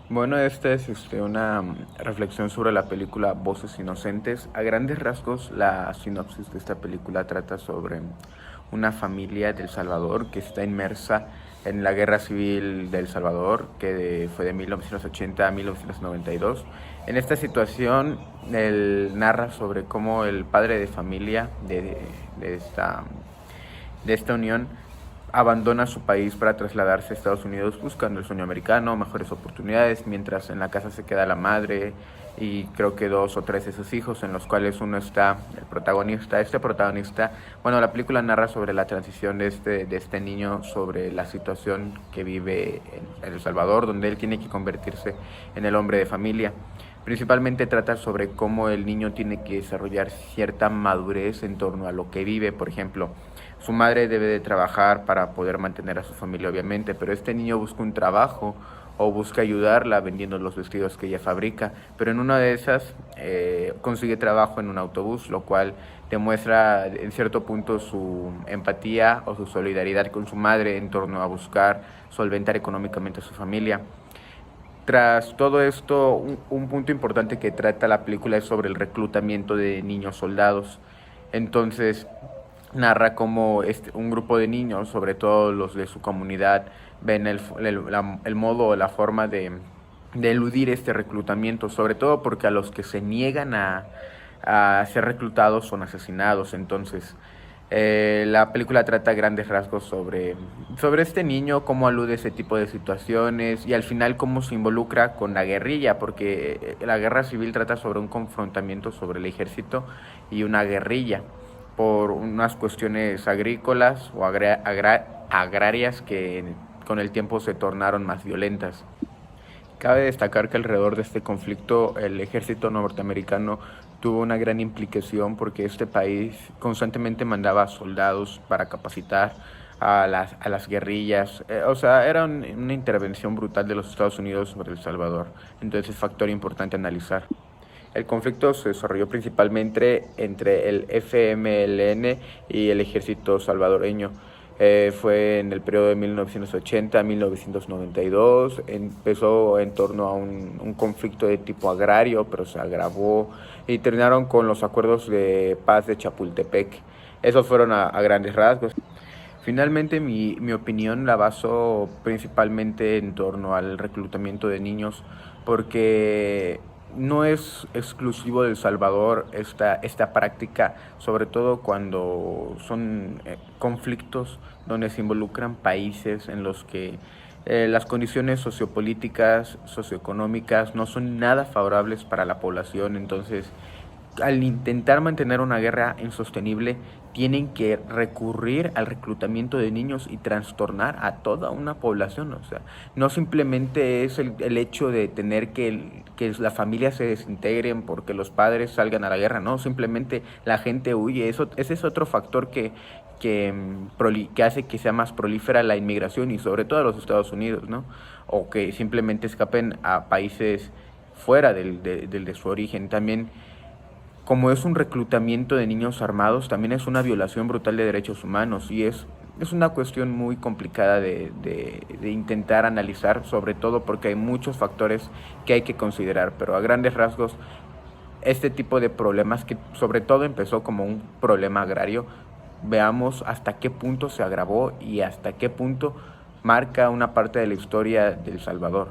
Bueno, esta es una reflexión sobre la película Voces Inocentes. A grandes rasgos, la sinopsis de esta película trata sobre una familia de El Salvador que está inmersa en la Guerra Civil de El Salvador, que fue de 1980 a 1992. En esta situación, él narra sobre cómo el padre de familia de esta de esta unión abandona su país para trasladarse a Estados Unidos buscando el sueño americano, mejores oportunidades, mientras en la casa se queda la madre y creo que dos o tres de sus hijos, en los cuales uno está el protagonista. Este protagonista, bueno, la película narra sobre la transición de este niño, sobre la situación que vive en El Salvador, donde él tiene que convertirse en el hombre de familia. Principalmente trata sobre cómo el niño tiene que desarrollar cierta madurez en torno a lo que vive. Por ejemplo, su madre debe de trabajar para poder mantener a su familia, obviamente, pero este niño busca un trabajo o busca ayudarla vendiendo los vestidos que ella fabrica, pero en una de esas consigue trabajo en un autobús, lo cual demuestra en cierto punto su empatía o su solidaridad con su madre en torno a buscar solventar económicamente a su familia. Tras todo esto, un punto importante que trata la película es sobre el reclutamiento de niños soldados. Entonces, narra cómo un grupo de niños, sobre todo los de su comunidad, ven el modo o la forma de eludir este reclutamiento, sobre todo porque a los que se niegan a ser reclutados son asesinados. Entonces, la película trata a grandes rasgos sobre este niño, cómo alude a ese tipo de situaciones y al final cómo se involucra con la guerrilla, porque la guerra civil trata sobre un confrontamiento sobre el ejército y una guerrilla por unas cuestiones agrícolas o agrarias que con el tiempo se tornaron más violentas. Cabe destacar que alrededor de este conflicto el ejército norteamericano tuvo una gran implicación porque este país constantemente mandaba soldados para capacitar a las guerrillas. O sea, era una intervención brutal de los Estados Unidos sobre El Salvador. Entonces es factor importante analizar. El conflicto se desarrolló principalmente entre el FMLN y el ejército salvadoreño. Fue en el periodo de 1980 a 1992. Empezó en torno a un conflicto de tipo agrario, pero se agravó y terminaron con los acuerdos de paz de Chapultepec. Esos fueron a grandes rasgos. Finalmente, mi opinión la baso principalmente en torno al reclutamiento de niños, porque no es exclusivo de El Salvador esta práctica, sobre todo cuando son conflictos donde se involucran países en los que las condiciones sociopolíticas, socioeconómicas no son nada favorables para la población. Entonces, al intentar mantener una guerra insostenible, tienen que recurrir al reclutamiento de niños y trastornar a toda una población. O sea, no simplemente es el hecho de tener que las familias se desintegren porque los padres salgan a la guerra, no, simplemente la gente huye. Ese es otro factor que hace que sea más prolífera la inmigración y sobre todo a los Estados Unidos, ¿no? O que simplemente escapen a países fuera del de su origen. También, como es un reclutamiento de niños armados, también es una violación brutal de derechos humanos y es una cuestión muy complicada de intentar analizar, sobre todo porque hay muchos factores que hay que considerar, pero a grandes rasgos este tipo de problemas que sobre todo empezó como un problema agrario, veamos hasta qué punto se agravó y hasta qué punto marca una parte de la historia de El Salvador.